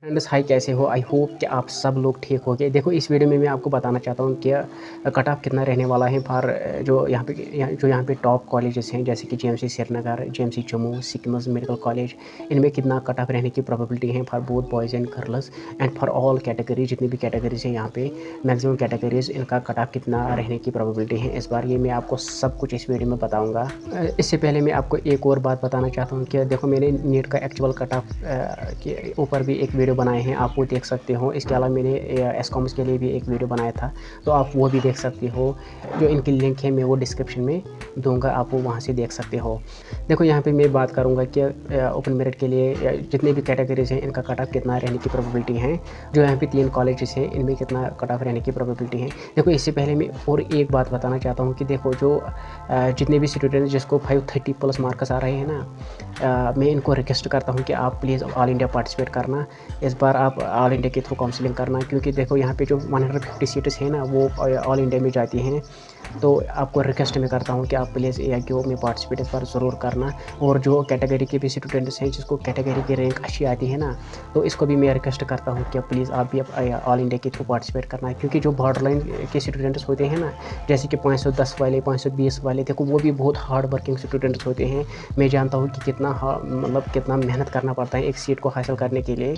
Friends hi, कैसे हो? I hope कि आप सब लोग ठीक होंगे। देखो, इस वीडियो में मैं आपको बताना चाहता हूँ कि कट ऑफ कितना रहने वाला है फॉर जो यहाँ पे टॉप कॉलेजेस हैं, जैसे कि JMC Srinagar, JMC Jammu, Sikkim's medical college. इनमें कितना कट ऑफ रहने की प्रोबेबिलिटी है for both boys and girls and for all category. जितनी भी कैटेगरीज हैं यहाँ पे, मैक्सिमम कैटेगरीज, इनका कट ऑफ कितना रहने की प्रोबेबिलिटी है इस बार, ये मैं आपको सब कुछ इस वीडियो में बताऊँगा। इससे पहले मैं आपको एक और बात बताना चाहता हूँ कि देखो, मैंने नीट का एक्चुअल कट ऑफ के ऊपर भी एक वीडियो बनाए हैं, आप वो देख सकते हो। इसके अलावा मैंने एसकॉम्स के लिए भी एक वीडियो बनाया था, तो आप वो भी देख सकते हो। जो इनकी लिंक है मैं वो डिस्क्रिप्शन में दूंगा, आप वो वहाँ से देख सकते हो। देखो, यहाँ पे मैं बात करूँगा कि ओपन मेरिट के लिए जितने भी कैटेगरीज हैं, इनका कट ऑफ कितना रहने की प्रोबेबिलिटी है। जो यहाँ पे 3 कॉलेजेस हैं, इनमें कितना कट ऑफ रहने की प्रोबेबिलिटी है। देखो, इससे पहले मैं और एक बात बताना चाहता हूँ कि देखो, जो जितने भी स्टूडेंट जिसको 530 प्लस मार्क्स आ रहे हैं ना, मैं इनको रिक्वेस्ट करता हूँ कि आप प्लीज़ ऑल इंडिया पार्टिसिपेट करना। इस बार आप ऑल इंडिया के थ्रू काउंसलिंग करना, क्योंकि देखो, यहाँ पे जो 150 सीट्स हैं ना, वो ऑल इंडिया में जाती हैं। तो आपको रिक्वेस्ट मैं करता हूँ कि आप प्लीज़ AIQ में पार्टिसिपेट इस बार ज़रूर करना। और जो कैटेगरी के भी स्टूडेंट्स हैं, जिसको कैटेगरी की रैंक अच्छी आती है ना, तो इसको भी मैं रिक्वेस्ट करता हूँ कि प्लीज़ आप भी ऑल इंडिया के थ्रू पार्टिसिपेट करना है। क्योंकि जो बॉर्डर लाइन के स्टूडेंट्स होते हैं ना, जैसे कि 510 वाले, 520 वाले, देखो वो भी बहुत हार्ड वर्किंग स्टूडेंट्स होते हैं। मैं जानता हूँ कि कितना मेहनत करना पड़ता है एक सीट को हासिल करने के लिए।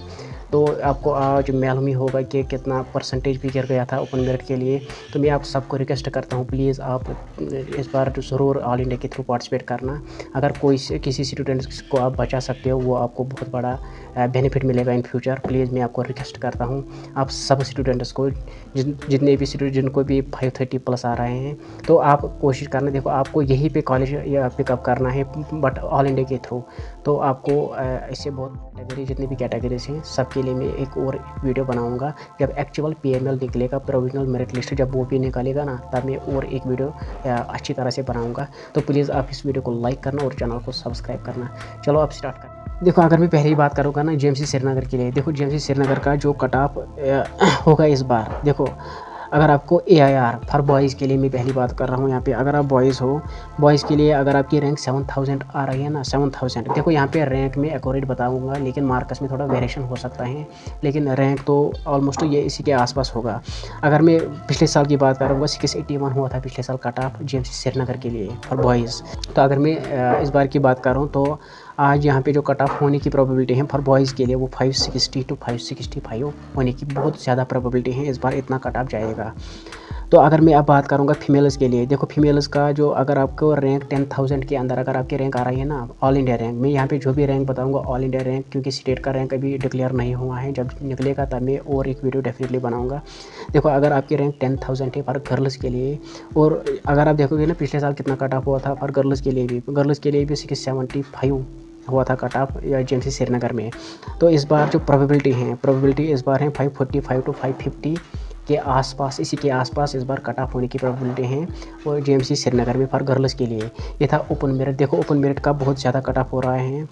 तो आपको आज मालूम ही होगा कि कितना परसेंटेज भी गिर गया था ओपन मेरिट के लिए। तो मैं आप सबको रिक्वेस्ट करता हूँ, प्लीज़ आप इस बार ज़रूर ऑल इंडिया के थ्रू पार्टिसिपेट करना। अगर किसी स्टूडेंट्स को आप बचा सकते हो, वो आपको बहुत बड़ा बेनिफिट मिलेगा इन फ्यूचर। प्लीज़ मैं आपको रिक्वेस्ट करता हूँ, आप सब स्टूडेंट्स को, जितने भी स्टूडेंट जिनको भी 530 प्लस आ रहे हैं, तो आप कोशिश करना। देखो, आपको यहीं पे कॉलेज या पिकअप करना है, बट ऑल इंडिया के थ्रू। तो आपको इससे बहुत कैटेगरी, जितनी भी कैटेगरीज हैं, सबके लिए मैं एक और वीडियो बनाऊंगा। जब एक्चुअल PML निकलेगा, प्रोविजनल मेरिट लिस्ट, जब वो भी निकलेगा ना, तब मैं और एक वीडियो अच्छी तरह से बनाऊंगा। तो प्लीज़ आप इस वीडियो को लाइक करना और चैनल को सब्सक्राइब करना। चलो, अब स्टार्ट करते हैं। देखो, अगर मैं पहले ही बात करूँगा ना जेएमसी श्रीनगर के लिए, देखो जेएमसी श्रीनगर का जो कट ऑफ होगा इस बार, देखो, अगर आपको AIR फॉर बॉयज़ के लिए, मैं पहली बात कर रहा हूँ यहाँ पे, अगर आप बॉयज़ हो, बॉयज़ के लिए अगर आपकी रैंक 7000 आ रही है ना, 7000, देखो यहाँ पे रैंक में एक्यूरेट बताऊँगा, लेकिन मार्क्स में थोड़ा वेरिएशन हो सकता है, लेकिन रैंक तो ऑलमोस्ट ये इसी के आसपास होगा। अगर मैं पिछले साल की बात करूँगा, 681 हुआ था पिछले साल कट ऑफ जेएमसी श्रीनगर के लिए फॉर बॉयज़। तो अगर मैं इस बार की बात करूँ, तो आज यहाँ पे जो कट ऑफ होने की प्रोबेबिलिटी है फॉर बॉयज़ के लिए, वो 560 टू 565 होने की बहुत ज़्यादा प्रोबेबिलिटी है। इस बार इतना कट ऑफ जाएगा। तो अगर मैं अब बात करूँगा फीमेल्स के लिए, देखो फीमेल्स का जो, अगर आपको रैंक 10,000 के अंदर अगर आपकी रैंक आ रही है ना, ऑल इंडिया रैंक, मैं यहाँ पे जो भी रैंक बताऊँगा ऑल इंडिया रैंक, क्योंकि स्टेट का रैंक अभी डिक्लेयर नहीं हुआ है। जब निकलेगा तब मैं और एक वीडियो डेफिनेटली बनाऊँगा। देखो, अगर आपकी रैंक 10,000 है फॉर गर्ल्स के लिए, और अगर आप देखोगे ना, पिछले साल कितना कट ऑफ हुआ था फॉर गर्ल्स के लिए भी 675 हुआ था कट ऑफ या जेएमसी श्रीनगर में। तो इस बार जो प्रोबेबिलिटी इस बार है 545 टू 550 के आसपास, इसी के आसपास इस बार कट ऑफ होने की प्रोबेबिलिटी है। और जेएमसी श्रीनगर में फॉर गर्ल्स के लिए ये था ओपन मेरिट। देखो, ओपन मेरिट का बहुत ज़्यादा कट ऑफ हो रहा है।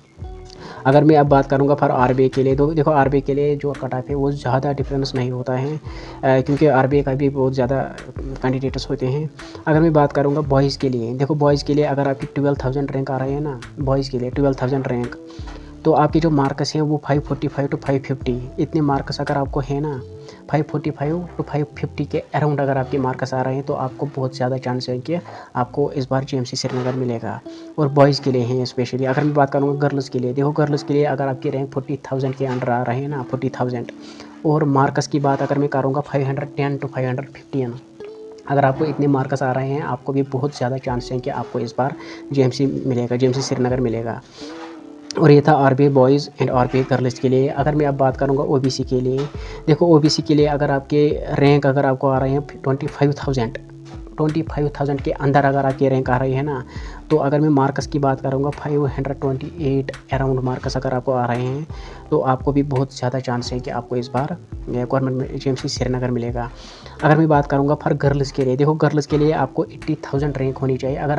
अगर मैं अब बात करूँगा फॉर RBI के लिए, तो देखो RBI के लिए जो कट ऑफ है वो ज़्यादा डिफरेंस नहीं होता है, क्योंकि RBI का भी बहुत ज़्यादा कैंडिडेट्स होते हैं। अगर मैं बात करूँगा बॉयज़ के लिए, देखो बॉयज़ के लिए अगर आपकी 12,000 रैंक आ रही है ना, बॉयज़ के लिए 12,000 रैंक, तो आपके जो मार्क्स हैं वो 545 टू 550, इतने मार्क्स अगर आपको है ना, 545 टू 550 के अराउंड अगर आपके मार्क्स आ रहे हैं, तो आपको बहुत ज़्यादा चांस है कि आपको इस बार जेएमसी श्रीनगर मिलेगा। और बॉयज़ के लिए हैं स्पेशली। अगर मैं बात करूँगा गर्ल्स के लिए, देखो गर्ल्स के लिए अगर आपकी रैंक 40,000 के अंडर आ रहे हैं ना, 40,000, और मार्क्स की बात अगर मैं करूँगा 510 टू 515, अगर आपको इतने मार्क्स आ रहे हैं, आपको भी बहुत ज़्यादा चांस है कि आपको इस बार जेएमसी मिलेगा, जेएमसी श्रीनगर मिलेगा। और ये था RBI boys and RBI girls के लिए। अगर मैं अब बात करूँगा OBC के लिए, देखो OBC के लिए अगर आपके रैंक अगर आपको आ रहे हैं 25,000 के अंदर अगर आपकी रैंक आ रही है ना, तो अगर मैं मार्क्स की बात करूँगा 528 अराउंड मार्क्स अगर आपको आ रहे हैं, तो आपको भी बहुत ज़्यादा चांस है कि आपको इस बार गवर्नमेंट में जेएमसी श्रीनगर मिलेगा। अगर मैं बात करूँगा फॉर गर्ल्स के लिए, देखो गर्ल्स के लिए आपको 80,000 रैंक होनी चाहिए। अगर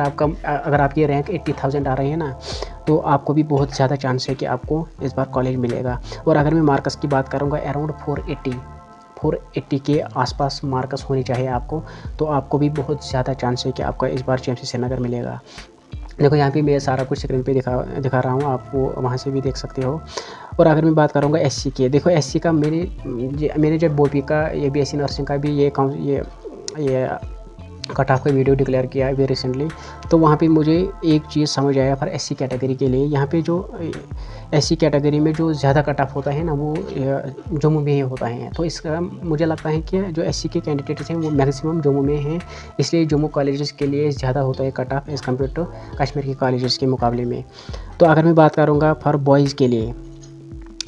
आपकी रैंक 80,000 आ रही है ना, तो आपको भी बहुत ज़्यादा चांस है कि आपको इस बार कॉलेज मिलेगा। और अगर मैं मार्क्स की बात करूँगा, अराउंड 480 के आसपास मार्क्स होनी चाहिए आपको, तो आपको भी बहुत ज़्यादा चांस है कि आपका इस बार जेएमसी श्रीनगर मिलेगा। देखो, यहाँ पे मैं सारा कुछ स्क्रीन पे दिखा रहा हूँ, आप वो वहाँ से भी देख सकते हो। और अगर मैं बात करूँगा एससी की, देखो एससी का मैंने जब बोपी का ये बीएससी नर्सिंग का भी ये कट ऑफ का वीडियो डिक्लेयर किया है अभी रिसेंटली, तो वहाँ पे मुझे एक चीज़ समझ आया फॉर एससी कैटेगरी के लिए। यहाँ पे जो एससी कैटेगरी में जो ज़्यादा कट ऑफ होता है ना, वो जम्मू में ही होता है। तो इसका मुझे लगता है कि जो एससी के कैंडिडेट्स हैं वो मैक्सिमम जम्मू में हैं, इसलिए जम्मू कॉलेजेस के लिए ज़्यादा होता है cut off as compare to Kashmir के कॉलेजेस के मुकाबले में। तो अगर मैं बात करूँगा फॉर बॉयज़ के लिए,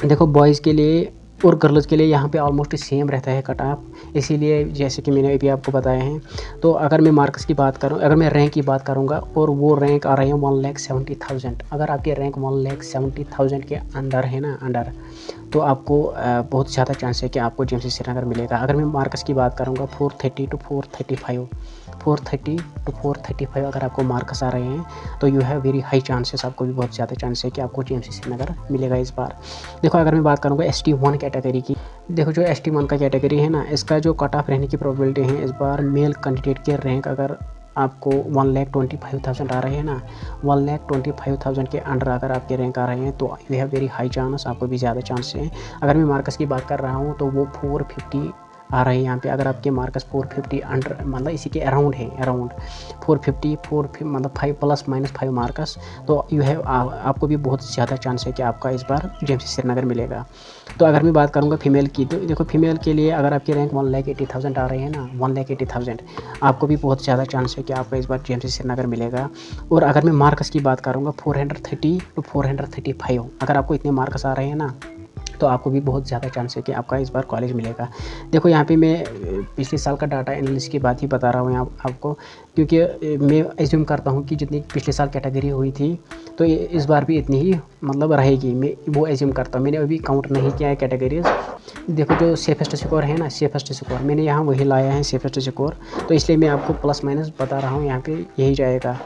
देखो बॉयज़ के लिए और गर्ल्स के लिए यहाँ पे ऑलमोस्ट सेम रहता है कट ऑफ, इसीलिए जैसे कि मैंने अभी आपको बताया है। तो अगर मैं मार्क्स की बात करूँ, अगर मैं रैंक की बात करूँगा, और वो रैंक आ रही है 1,70,000। अगर आपकी रैंक 1,70,000 के अंदर है ना, अंडर, तो आपको बहुत ज़्यादा चांस है कि आपको जेएमसी श्रीनगर मिलेगा। अगर मैं मार्क्स की बात करूँगा 430 to 435 अगर आपको मार्क्स आ रहे हैं, तो you have very high chances, आपको भी बहुत ज़्यादा चांस है कि आपको जेएमसी श्रीनगर मिलेगा इस बार। देखो अगर मैं बात करूँगा ST1 कैटेगरी की, देखो जो ST1 का कैटेगरी है ना, इसका जो कट ऑफ रहने की प्रोबेबिलिटी है इस बार, मेल कैंडिडेट के रैंक अगर आपको 1,25,000 आ रहे हैं ना, 1,25,000 के अंडर अगर आपके रैंक आ रहे हैं, तो you have very high chance, आपको भी ज़्यादा चांस है। अगर मैं मार्क्स की बात कर रहा हूँ तो वो 450 आ रहे हैं यहाँ पे। अगर आपके मार्क्स 450 अंडर, मतलब इसी के अराउंड है, अराउंड 450 मतलब 5 ± 5 मार्क्स, तो यू हैव आपको भी बहुत ज़्यादा चांस है कि आपका इस बार जेएमसी श्रीनगर मिलेगा। तो अगर मैं बात करूँगा फीमेल की, तो देखो फीमेल के लिए अगर आपकी रैंक 1,80,000 आ रही है ना, 1,80,000, आपको भी बहुत ज़्यादा चांस है कि आपका इस बार जेएमसी श्रीनगर मिलेगा। और अगर मैं मार्क्स की बात करूँगा 430 to 435, अगर आपको इतने मार्क्स आ रहे हैं ना, तो आपको भी बहुत ज़्यादा चांस है कि आपका इस बार कॉलेज मिलेगा। देखो यहाँ पे मैं पिछले साल का डाटा एनालिसिस की बात ही बता रहा हूँ यहाँ आपको, क्योंकि मैं एज्यूम करता हूँ कि जितनी पिछले साल कैटेगरी हुई थी, तो इस बार भी इतनी ही मतलब रहेगी, मैं वो एज्यूम करता हूँ। मैंने अभी काउंट नहीं किया है कैटेगरीज। देखो जो सेफेस्ट स्कोर है ना, सेफेस्ट स्कोर मैंने यहाँ वही लाया है, सेफेस्ट स्कोर, तो इसलिए मैं आपको प्लस माइनस बता रहा हूँ, यहाँ पर यही जाएगा।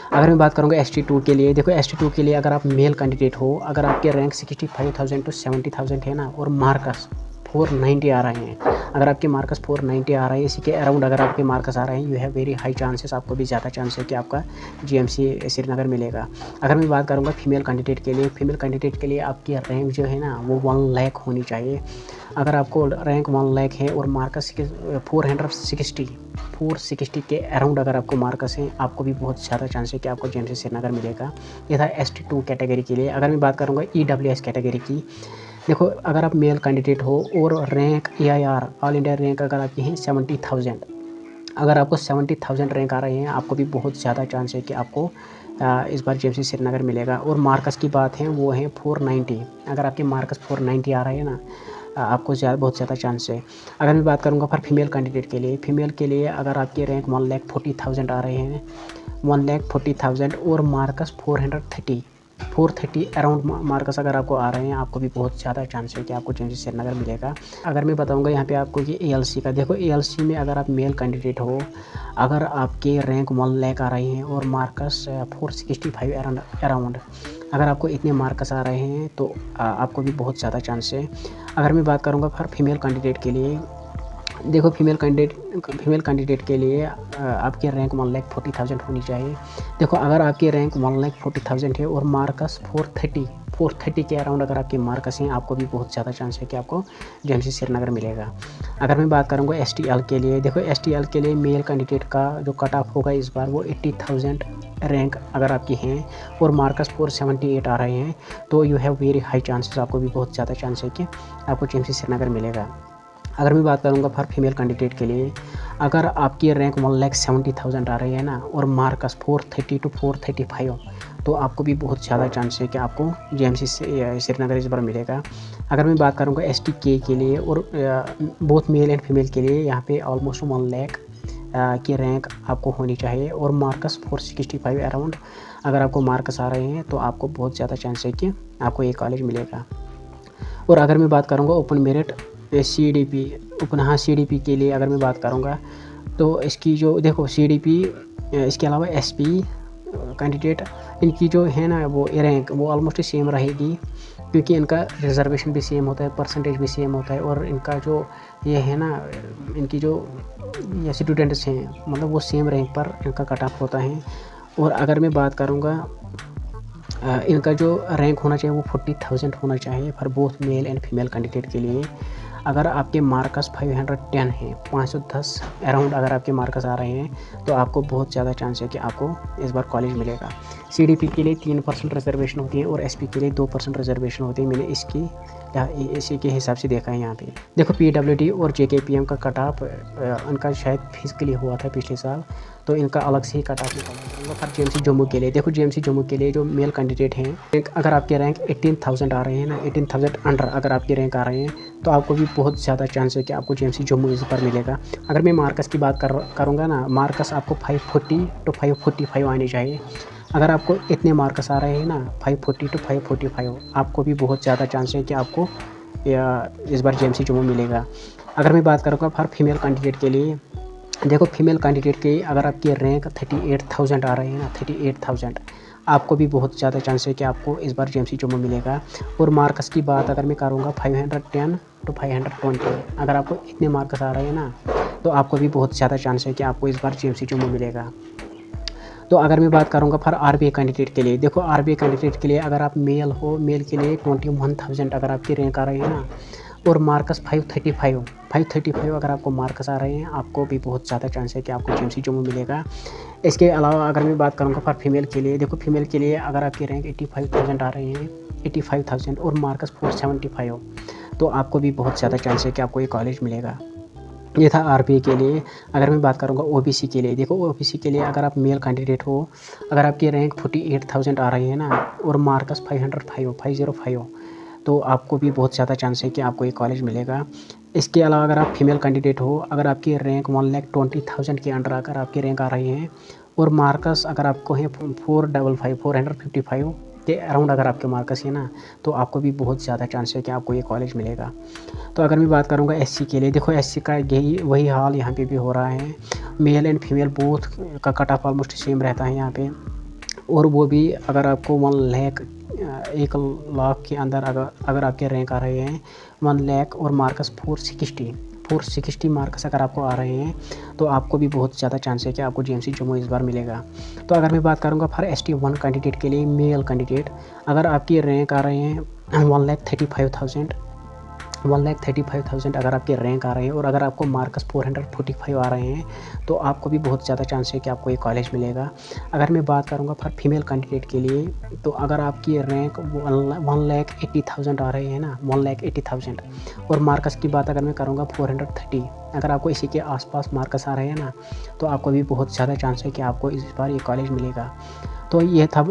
अगर मैं बात करूँगा ST2 के लिए, देखो ST2 के लिए अगर आप मेल कैंडिडेट हो, अगर आपके रैंक 65,000 to 70,000 है ना, और मार्क्स 490 आ रहे हैं, अगर आपके मार्क्स 490 आ रहे हैं, इसी के अराउंड अगर आपके मार्क्स आ रहे हैं, you have very high chances, आपको भी ज़्यादा चांस है कि आपका जेएमसी श्रीनगर मिलेगा। अगर मैं बात करूँगा फीमेल कैंडिडेट के लिए, फीमेल कैंडिडेट के लिए आपकी रैंक जो है ना, वो 1 लाख होनी चाहिए। अगर आपको रैंक 1 लाख है और मार्क्स 460 के अराउंड अगर आपको मार्क्स हैं, आपको भी बहुत ज़्यादा चांस है कि आपको जेएमसी श्रीनगर मिलेगा। ये था ST2 कैटेगरी के लिए। अगर मैं बात करूँगा EWS कैटेगरी की, देखो अगर आप मेल कैंडिडेट हो और rank AIR all India rank अगर आपकी है 70,000, अगर आपको 70,000 रैंक आ रहे हैं, आपको भी बहुत ज़्यादा चांस है कि आपको इस बार जेएमसी श्रीनगर मिलेगा। और मार्क्स की बात है वो है 490, अगर आपके मार्क्स 490 आ रहे हैं ना, आपको बहुत ज़्यादा चांस है। अगर मैं बात करूँगा फिर फीमेल कैंडिडेट के लिए, फीमेल के लिए अगर आपके रैंक 1,40,000 आ रहे हैं, 1,40,000 और मार्क्स 430 अराउंड मार्क्स अगर आपको आ रहे हैं, आपको भी बहुत ज़्यादा चांस है कि आपको जेएमसी श्रीनगर मिलेगा। अगर मैं बताऊंगा यहाँ पे आपको कि ALC का, देखो ALC में अगर आप मेल कैंडिडेट हो, अगर आपके रैंक 1 लाख आ रहे हैं और मार्क्स 465 अराउंड, अगर आपको इतने मार्क्स आ रहे हैं, तो आपको भी बहुत ज़्यादा चांस है। अगर मैं बात करूँगा फिर फीमेल कैंडिडेट के लिए, देखो फीमेल कैंडिडेट के लिए आपकी रैंक 1,40,000 होनी चाहिए। देखो अगर आपकी रैंक 1,40,000 है और मार्क्स 430 के अराउंड अगर आपके मार्क्स हैं, आपको भी बहुत ज़्यादा चांस है कि आपको जेएमसी श्रीनगर मिलेगा। अगर मैं बात करूँगा STL के लिए, देखो STL के लिए मेल कैंडिडेट का जो कट ऑफ होगा इस बार, वो 80,000 रैंक अगर आपकी हैं और मार्क्स 478 आ रहे हैं, तो you have very high chances, आपको भी बहुत ज़्यादा चांस है कि आपको जेएमसी श्रीनगर मिलेगा। अगर मैं बात करूँगा फॉर फीमेल कैंडिडेट के लिए, अगर आपकी रैंक 1,70,000 आ रही है ना और मार्क्स 430 to 435, तो आपको भी बहुत ज़्यादा चांस है कि आपको जेएमसी श्रीनगर इस बार मिलेगा। अगर मैं बात करूँगा STK के लिए और बोथ मेल एंड फीमेल के लिए, यहाँ पे ऑलमोस्ट 1 लाख की रैंक आपको होनी चाहिए और मार्क्स 465 अराउंड अगर आपको मार्क्स आ रहे हैं, तो आपको बहुत ज़्यादा चांस है कि आपको ये कॉलेज मिलेगा। और अगर मैं बात करूँगा ओपन मेरिट CDP CDP के लिए अगर मैं बात करूँगा, तो इसकी जो देखो CDP, इसके अलावा SP कैंडिडेट, इनकी जो है ना वो रैंक वो ऑलमोस्ट सेम रहेगी, क्योंकि इनका रिजर्वेशन भी सेम होता है, परसेंटेज भी सेम होता है, और इनका जो ये है ना, इनकी जो ये स्टूडेंट्स हैं, मतलब वो सेम रैंक पर इनका कट ऑफ होता है। और अगर मैं बात करूँगा इनका जो रैंक होना चाहिए वो 40,000 होना चाहिए for both male and female candidate के लिए। अगर आपके मार्कस 510 हैं, 510 अराउंड अगर आपके मार्कस आ रहे हैं तो आपको बहुत ज़्यादा चांस है कि आपको इस बार कॉलेज मिलेगा। सीडीपी के लिए 3% रिजर्वेशन होती है और एसपी के लिए 2% रिजर्वेशन होती है। मैंने इसी के हिसाब से देखा है यहाँ पे। देखो पीडब्ल्यूडी और जेकेपीएम का कट ऑफ उनका शायद फिजिकली हुआ था पिछले साल, तो इनका अलग से ही कट ऑफ निकालना फॉर जेएमसी जम्मू के लिए। देखो जेएमसी जम्मू के लिए जो मेल कैंडिडेट हैं, अगर आपके रैंक 18,000 आ रहे हैं ना, 18,000 अंडर अगर आपके रैंक आ रहे हैं तो आपको भी बहुत ज़्यादा चांस है कि आपको जेएमसी जम्मू इस पर मिलेगा। अगर मैं मार्कस की बात करूँगा ना, मार्कस आपको 540 टू 545 आने चाहिए। अगर आपको इतने मार्कस आ रहे हैं ना 540 टू 545, आपको भी बहुत ज़्यादा चांस है कि आपको इस बार जेएमसी जम्मू मिलेगा। अगर मैं बात करूँगा फॉर फीमेल कैंडिडेट के लिए, देखो फीमेल कैंडिडेट के अगर आपकी रैंक 38,000 आ रहे हैं ना, 38,000, आपको भी बहुत ज़्यादा चांस है कि आपको इस बार जेएमसी जम्मू मिलेगा। और मार्कस की बात अगर मैं करूँगा 510 टू 520, अगर आपको इतने मार्कस आ रहे हैं ना तो आपको भी बहुत ज़्यादा चांस है कि आपको इस बार जेएमसी जम्मू मिलेगा। तो अगर मैं बात करूँगा फॉर आरबीआई कैंडिडेट के लिए, देखो आरबीआई कैंडिडेट के लिए अगर आप मेल हो, मेल के लिए 21,000 अगर आपकी रैंक आ रही है ना और मार्कस 535 अगर आपको मार्कस आ रहे हैं, आपको भी बहुत ज़्यादा चांस है कि आपको जेएमसी जम्मू मिलेगा। इसके अलावा अगर मैं बात करूँगा फॉर फीमेल के लिए, देखो फीमेल के लिए अगर आपकी रैंक 85,000 आ रहे हैं, 85,000 और मार्कस 475, तो आपको भी बहुत ज़्यादा चांस है कि आपको ये कॉलेज मिलेगा। ये था आरबीआई के लिए। अगर मैं बात करूँगा ओबीसी के लिए, देखो ओबीसी के लिए अगर आप मेल कैंडिडेट हो, अगर आपकी रैंक 48,000 आ रही है ना और मार्कस 505, तो आपको भी बहुत ज़्यादा चांस है कि आपको ये कॉलेज मिलेगा। इसके अलावा अगर आप फीमेल कैंडिडेट हो, अगर आपकी रैंक 1,20,000 के अंडर अगर आपकी रैंक आ रही है और मार्कस अगर आपको है 455 के अराउंड अगर आपके मार्कस है ना, तो आपको भी बहुत ज़्यादा चांस है कि आपको ये कॉलेज मिलेगा। तो अगर मैं बात करूँगा एससी के लिए, देखो एससी का यही वही हाल यहाँ पे भी हो रहा है। मेल एंड फीमेल बोथ का कट ऑफ ऑलमोस्ट सेम रहता है यहाँ पे। और वो भी अगर आपको 1 लाख के अंदर अगर आपके रैंक आ रहे हैं 1 लाख और मार्कस 460 मार्क्स अगर आपको आ रहे हैं, तो आपको भी बहुत ज़्यादा चांस है कि आपको जेएमसी जम्मू इस बार मिलेगा। तो अगर मैं बात करूँगा फॉर ST1 कैंडिडेट के लिए, मेल कैंडिडेट, अगर आपकी रैंक आ रहे हैं 1,35,000 अगर आपके रैंक आ रहे हैं और अगर आपको मार्कस 445 आ रहे हैं, तो आपको भी बहुत ज़्यादा चांस है कि आपको ये कॉलेज मिलेगा। अगर मैं बात करूँगा फॉर फीमेल कैंडिडेट के लिए, तो अगर आपकी रैंक 1,80,000 आ रहे हैं ना, 1,80,000 और मार्कस की बात अगर मैं करूँगा 430, अगर आपको इसी के आसपास मार्कस आ रहे हैं ना, तो आपको भी बहुत ज़्यादा चांस है कि आपको इस बार ये कॉलेज मिलेगा। तो ये था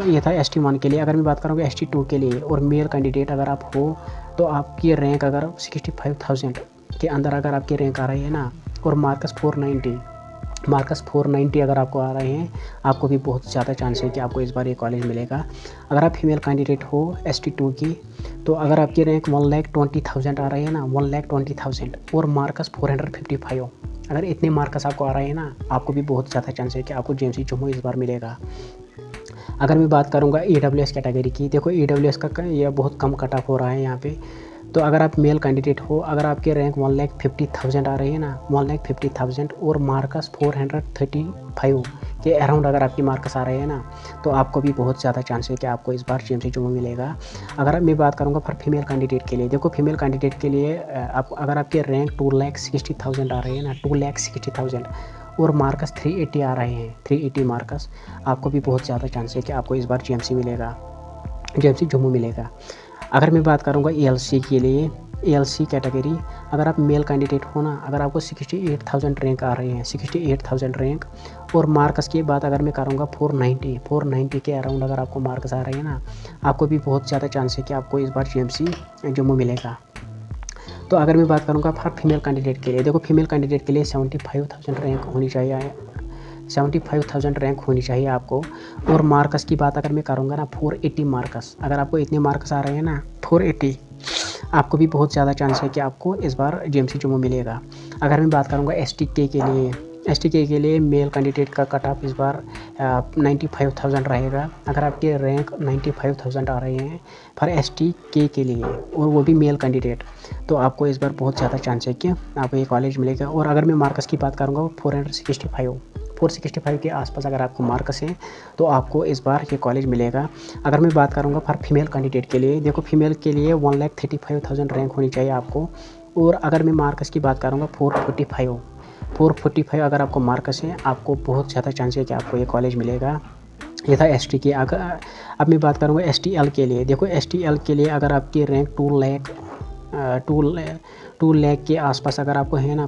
ST1 के लिए। अगर मैं बात करूँगा ST2 के लिए और मेल कैंडिडेट अगर आप हो, तो आपकी रैंक अगर 65,000 के अंदर अगर आपकी रैंक आ रही है ना और मार्कस 490 अगर आपको आ रहे हैं, आपको भी बहुत ज़्यादा चांस है कि आपको इस बार ये कॉलेज मिलेगा। अगर आप फीमेल कैंडिडेट हो ST2 की, तो अगर आपकी रैंक 1,20,000 आ रही है ना, 1,20,000 और मार्कस 455, अगर इतने मार्कस आपको आ रहे हैं ना, आपको भी बहुत ज़्यादा चांस है कि आपको जेएमसी जम्मू इस बार मिलेगा। अगर मैं बात करूँगा EWS कैटेगरी की, देखो EWS का यह बहुत कम कट ऑफ हो रहा है यहाँ पे। तो अगर आप मेल कैंडिडेट हो, अगर आपके रैंक 1,50,000 आ रही है ना, 1,50,000 और मार्कस 435 के अराउंड अगर आपकी मार्कस आ रहे हैं ना, तो आपको भी बहुत ज़्यादा चांस है कि आपको इस बार जेएमसी जम्मू मिलेगा। अगर मैं बात करूँगा फॉर फीमेल कैंडिडेट के लिए, देखो फीमेल कैंडिडेट के लिए अगर आपके रैंक 2,60,000 आ रहे हैं ना, 2,60,000 और मार्कस 380 आ रहे हैं, 380 मार्कस, आपको भी बहुत ज़्यादा चांस है कि आपको इस बार जेएमसी जम्मू मिलेगा। अगर मैं बात करूँगा ELC के लिए, ELC कैटेगरी, अगर आप मेल कैंडिडेट हो ना, अगर आपको 68,000 रैंक आ रहे हैं, 68,000 रैंक और मार्कस की बात अगर मैं करूँगा 490 के अराउंड अगर आपको मार्कस आ रहे हैं ना, आपको भी बहुत ज़्यादा चांस है कि आपको इस बार जेएमसी जम्मू मिलेगा। तो अगर मैं बात करूँगा फॉर फीमेल कैंडिडेट के लिए, देखो फीमेल कैंडिडेट के लिए 75,000 रैंक होनी चाहिए, 75,000 रैंक होनी चाहिए आपको। और मार्कस की बात अगर मैं करूँगा ना 480 मार्कस, अगर आपको इतने मार्कस आ रहे हैं ना 480, आपको भी बहुत ज़्यादा चांस है कि आपको इस बार जेएमसी जम्मू मिलेगा। अगर मैं बात करूँगा STK के लिए, STK के लिए मेल कैंडिडेट का कट ऑफ इस बार 95,000 रहेगा। अगर आपके रैंक 95,000 आ रहे हैं फॉर STK के लिए और वो भी मेल कैंडिडेट, तो आपको इस बार बहुत ज़्यादा चांस है कि आपको ये कॉलेज मिलेगा। और अगर मैं मार्कस की बात करूँगा 465 465 के आसपास अगर आपको मार्क्स हैं तो आपको इस बार ये कॉलेज मिलेगा। अगर मैं बात करूँगा फॉर फीमेल कैंडिडेट के लिए, देखो फीमेल के लिए 1,35,000 रैंक होनी चाहिए आपको। और अगर मैं मार्क्स की बात करूँगा 445 अगर आपको मार्क्स हैं, आपको बहुत ज़्यादा चांस है कि आपको ये कॉलेज मिलेगा। ये था एसटी की। अगर अब मैं बात करूँगा एसटीएल के लिए, देखो एसटीएल के लिए अगर आपकी रैंक 2 लाख के आसपास अगर आपको है ना,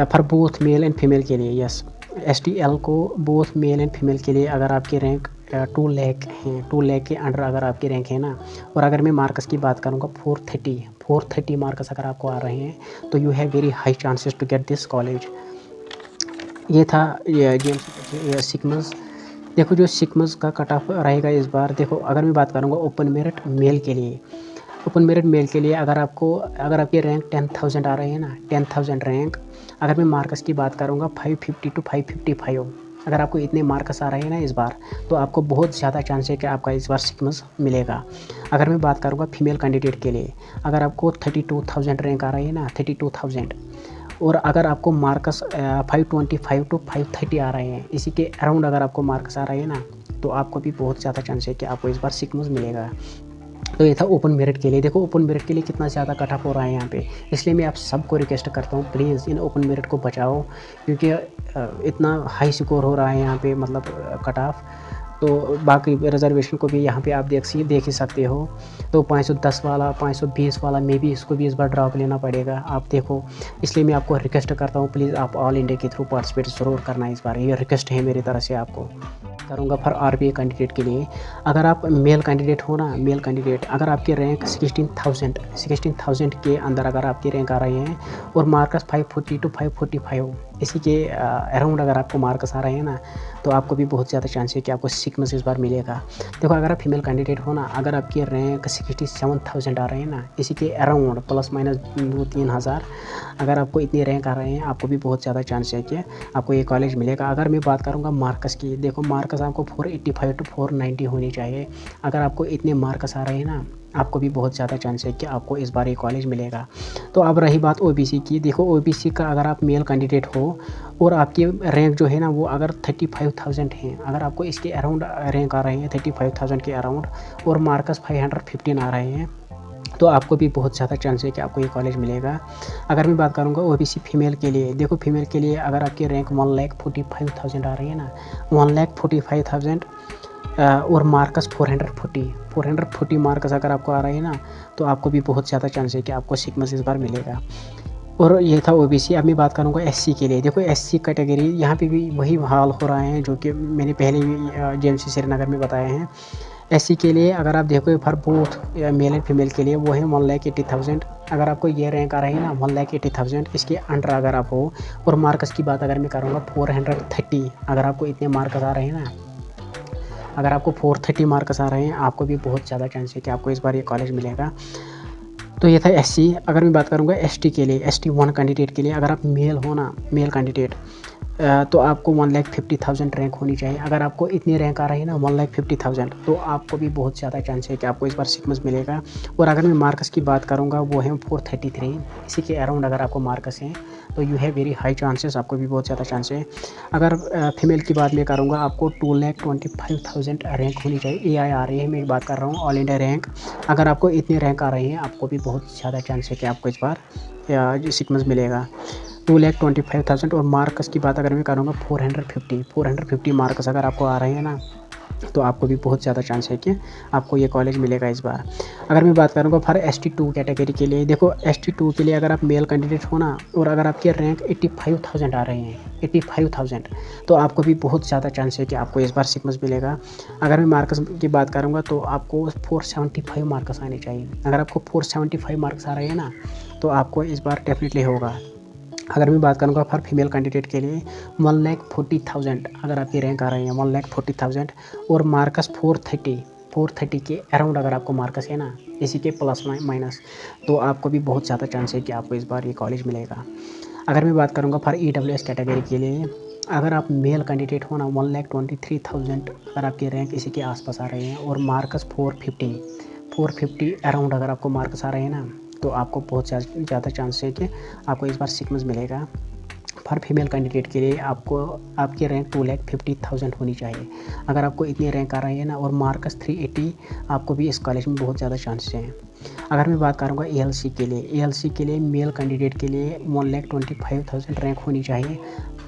for both male and female के लिए, यस एसटीएल को बोथ मेल एंड फीमेल के लिए अगर आपकी रैंक 2 लाख है, 2 लाख के अंडर अगर आपकी रैंक है ना, और अगर मैं मार्क्स की बात करूँगा 430 मार्क्स अगर आपको आ रहे हैं तो you have very high chances to get this college. ये था ये सिकमस। देखो जो सिकमस का कट ऑफ रहेगा इस बार, देखो अगर मैं बात करूँगा ओपन मेरिट मेल के लिए, ओपन मेरिट मेल के लिए अगर आपकी रैंक 10,000 आ रही है ना, 10,000 रैंक, अगर मैं मार्क्स की बात करूँगा 550 टू 555, अगर आपको इतने मार्क्स आ रहे हैं ना इस बार, तो आपको बहुत ज़्यादा चांस है कि आपका इस बार सिकमस मिलेगा। अगर मैं बात करूँगा फीमेल कैंडिडेट के लिए, अगर आपको 32,000 रैंक आ रही है ना, 32,000, और अगर आपको मार्क्स 525 टू 530 आ रहे हैं, इसी के अराउंड अगर आपको मार्क्स आ रहे हैं ना, तो आपको भी बहुत ज़्यादा चांस है कि आपको इस बार सिकमस मिलेगा। तो ये था ओपन मेरिट के लिए। देखो ओपन मेरिट के लिए कितना ज़्यादा कट ऑफ हो रहा है यहाँ पे, इसलिए मैं आप सबको रिक्वेस्ट करता हूँ प्लीज़ इन ओपन मेरिट को बचाओ, क्योंकि इतना हाई स्कोर हो रहा है यहाँ पे, मतलब कट ऑफ। तो बाकी रिजर्वेशन को भी यहाँ पे आप देख ही सकते हो। तो 510 वाला, 520 वाला में भी इसको भी इस बार ड्रॉप लेना पड़ेगा, आप देखो। इसलिए मैं आपको रिक्वेस्ट करता हूँ प्लीज़ आप ऑल इंडिया के थ्रू पार्टिसिपेट ज़रूर करना इस बार, ये रिक्वेस्ट है मेरी तरफ से आपको। करूँगा फॉर आरबीआई कैंडिडेट के लिए, अगर आप मेल कैंडिडेट हो ना, मेल कैंडिडेट अगर आपकी रैंक 16,000 के अंदर अगर आपकी रैंक आ रही है और मार्क्स 540 टू 545 इसी के अराउंड अगर आपको मार्क्स आ रहे हैं ना, तो आपको भी बहुत ज़्यादा चांस है कि आपको सिकमस इस बार मिलेगा। देखो अगर आप फीमेल कैंडिडेट हो ना, अगर आपकी रैंक 67,000 आ रहे हैं ना, इसी के अराउंड प्लस माइनस 2-3 हज़ार, अगर आपको इतनी रैंक आ रहे हैं, आपको भी बहुत ज़्यादा चांस है कि आपको ये कॉलेज मिलेगा। अगर मैं बात करूँगा मार्क्स की, देखो मार्क्स आपको 485 टू 490 होनी चाहिए। अगर आपको इतने मार्क्स आ रहे हैं ना, आपको भी बहुत ज़्यादा चांस है कि आपको इस बार ये कॉलेज मिलेगा। तो अब रही बात ओबीसी की, देखो ओबीसी का अगर आप मेल कैंडिडेट हो और आपकी रैंक जो है ना वो अगर 35,000 है, अगर आपको इसके अराउंड रैंक आ रहे हैं 35,000 के अराउंड और मार्क्स 515 आ रहे हैं, तो आपको भी बहुत ज़्यादा चांस है कि आपको ये कॉलेज मिलेगा। अगर मैं बात करूँगा ओबीसी फीमेल के लिए, देखो फीमेल के लिए अगर आपकी रैंक 1,45,000 आ रही है ना, 1,45,000 और मार्क्स 440 मार्क्स अगर आपको आ रहे हैं ना, तो आपको भी बहुत ज़्यादा चांस है कि आपको सिकमस इस बार मिलेगा। और ये था ओबीसी। अब मैं बात करूँगा एससी के लिए, देखो एससी कैटेगरी यहाँ पे भी वही हाल हो रहा है जो कि मैंने पहले भी जेएमसी श्रीनगर में बताए हैं। एससी के लिए अगर आप देखो for both male and female के लिए वो है 1,80,000, अगर आपको ये रैंक आ रही है ना 1,80,000 इसके अंडर अगर आप हो, और मार्क्स की बात अगर मैं करूँगा 430, अगर आपको इतने मार्क्स आ रहे हैं ना, अगर आपको 430 मार्क्स आ रहे हैं, आपको भी बहुत ज़्यादा चांस है कि आपको इस बार ये कॉलेज मिलेगा। तो ये था एससी। अगर मैं बात करूँगा एसटी के लिए, ST1 कैंडिडेट के लिए, अगर आप मेल हो ना, मेल कैंडिडेट, तो आपको 1,50,000 रैंक होनी चाहिए। अगर आपको इतनी रैंक आ रही है ना 1,50,000, तो आपको भी बहुत ज़्यादा चांस है कि आपको इस बार सिकमस मिलेगा। और अगर मैं मार्क्स की बात करूँगा वो है 433, इसी के अराउंड अगर आपको मार्क्स हैं तो you have very high chances, आपको भी बहुत ज़्यादा चांस है। अगर फीमेल की बात मैं करूँगा, आपको 2,25,000 रैंक होनी चाहिए। AIR है मैं बात कर रहा हूँ, ऑल इंडिया रैंक। अगर आपको इतनी रैंक आ रही है, आपको भी बहुत ज़्यादा चांस है कि आपको इस बार सिकमस मिलेगा। 2,25,000 और मार्क्स की बात अगर मैं करूँगा 450 मार्क्स अगर आपको आ रहे हैं ना, तो आपको भी बहुत ज़्यादा चांस है कि आपको ये कॉलेज मिलेगा इस बार। अगर मैं बात करूँगा फॉर ST2 कैटेगरी के लिए, देखो ST2 के लिए अगर आप मेल कैंडिडेट हो ना और अगर आपके रैंक 85,000 आ रहे हैं, 85,000, तो आपको भी बहुत ज़्यादा चांस है कि आपको इस बार सिकमस मिलेगा। अगर मैं मार्क्स की बात करूँगा तो आपको 475 मार्क्स आने चाहिए। अगर आपको 475 मार्क्स आ रहे हैं ना, तो आपको इस बार डेफिनेटली होगा। अगर मैं बात करूँगा फॉर फीमेल कैंडिडेट के लिए 1,40,000 अगर आपकी रैंक आ रही है 1,40,000 और मार्क्स 430 के अराउंड अगर आपको मार्क्स है ना, इसी के प्लस माइनस, तो आपको भी बहुत ज़्यादा चांस है कि आपको इस बार ये कॉलेज मिलेगा। अगर मैं बात करूँगा फॉर EWS कैटेगरी के लिए, अगर आप मेल कैंडिडेट हो ना 1,23,000 अगर आपकी रैंक इसी के आसपास आ रही है और मार्क्स 450 अराउंड अगर आपको मार्क्स आ रहे हैं ना, तो आपको बहुत ज़्यादा चांस है कि आपको इस बार सिकमस मिलेगा। फॉर फीमेल कैंडिडेट के लिए आपको आपकी रैंक 2,50,000 होनी चाहिए। अगर आपको इतनी रैंक आ रही है ना और मार्कस 380, आपको भी इस कॉलेज में बहुत ज़्यादा चांसेस हैं। अगर मैं बात करूँगा एएलसी के लिए, एएलसी के लिए मेल कैंडिडेट के लिए 1,25,000 रैंक होनी चाहिए।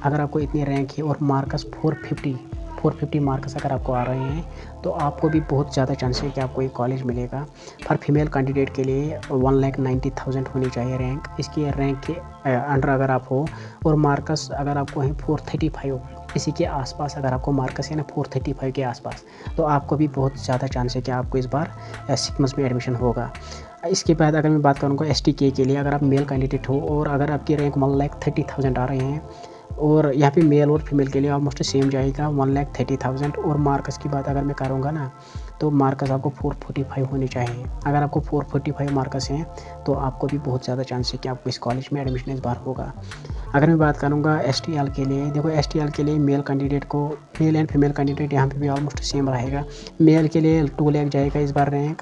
अगर आपको इतनी रैंक है और मार्कस 450 मार्क्स अगर आपको आ रहे हैं तो आपको भी बहुत ज़्यादा चांस है कि आपको ये कॉलेज मिलेगा। फॉर फीमेल कैंडिडेट के लिए 1,90,000 होनी चाहिए रैंक। इसकी रैंक के अंडर अगर आप हो और मार्क्स अगर आपको है 435, इसी के आसपास अगर आपको मार्क्स है ना 435 के आसपास, तो आपको भी बहुत ज़्यादा चांस है कि आपको इस बार सिक्मस में एडमिशन होगा। इसके बाद अगर मैं बात करूँगा एसटीके के लिए, अगर आप मेल कैंडिडेट हो और अगर आपकी रैंक 1,30,000 आ रहे हैं और यहाँ पे मेल और फीमेल के लिए ऑलमोस्ट सेम जाएगा 1,30,000। और मार्क्स की बात अगर मैं करूँगा ना तो मार्क्स आपको 445 होने चाहिए। अगर आपको 445 मार्क्स हैं तो आपको भी बहुत ज़्यादा चांस है कि आपको इस कॉलेज में एडमिशन इस बार होगा। अगर मैं बात करूँगा एसटीएल के लिए, देखो एसटीएल के लिए मेल कैंडिडेट को, मेल एंड फीमेल कैंडिडेट यहाँ पे भी ऑलमोस्ट सेम रहेगा। मेल के लिए 2 लाख जाएगा इस बार रैंक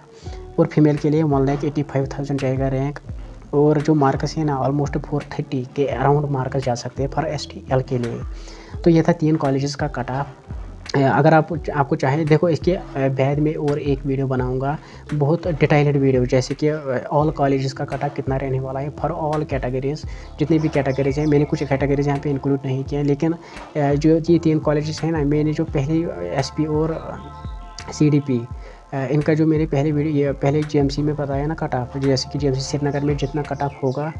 और फीमेल के लिए 1,85,000 जाएगा रैंक। और जो मार्क्स है ना ऑलमोस्ट 430 के अराउंड मार्क्स जा सकते हैं फॉर एसटीएल के लिए। तो ये था 3 कॉलेजेस का कट ऑफ। अगर आपको चाहे देखो इसके बाद में और एक वीडियो बनाऊंगा, बहुत डिटेल्ड वीडियो, जैसे कि ऑल कॉलेजेस का कट ऑफ कितना रहने वाला है फॉर ऑल कैटेगरीज। जितनी भी कैटेगरीज हैं, मैंने कुछ कैटेगरीज यहाँ पे इंक्लूड नहीं किए, लेकिन जो ये 3 कॉलेजेस हैं ना, मैंने जो पहले एसपी और सीडीपी इनका जो मेरे पहले जीएमसी में बताया ना कट ऑफ, जैसे कि जीएमसी श्रीनगर में जितना कट ऑफ होगा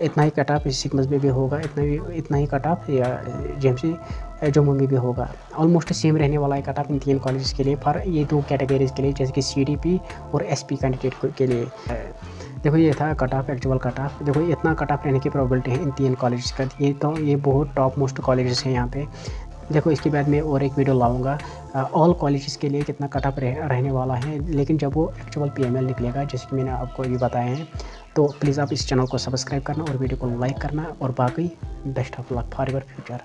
इतना ही कट ऑफ सिक्मस में भी होगा, इतना ही कट ऑफ या जीएमसी जम्मू में भी होगा। ऑलमोस्ट सेम रहने वाला है कट ऑफ इन 3 कॉलेजेस के लिए फॉर ये 2 कैटेगरीज के लिए, जैसे कि सीडीपी और एसपी कैंडिडेट के लिए। देखो ये था cut off, actual cut off. देखो इतना कट ऑफ रहने की प्रोबेबिलिटी है इन 3 कॉलेजेस का। ये बहुत टॉप मोस्ट कॉलेजेस हैं यहाँ पे। देखो इसके बाद मैं और एक वीडियो लाऊंगा ऑल कॉलेजेस के लिए कितना कट ऑफ रहने वाला है, लेकिन जब वो एक्चुअल पीएमएल निकलेगा, जैसे कि मैंने आपको ये बताया है। तो प्लीज़ आप इस चैनल को सब्सक्राइब करना और वीडियो को लाइक करना, और बाकी best of luck for your future.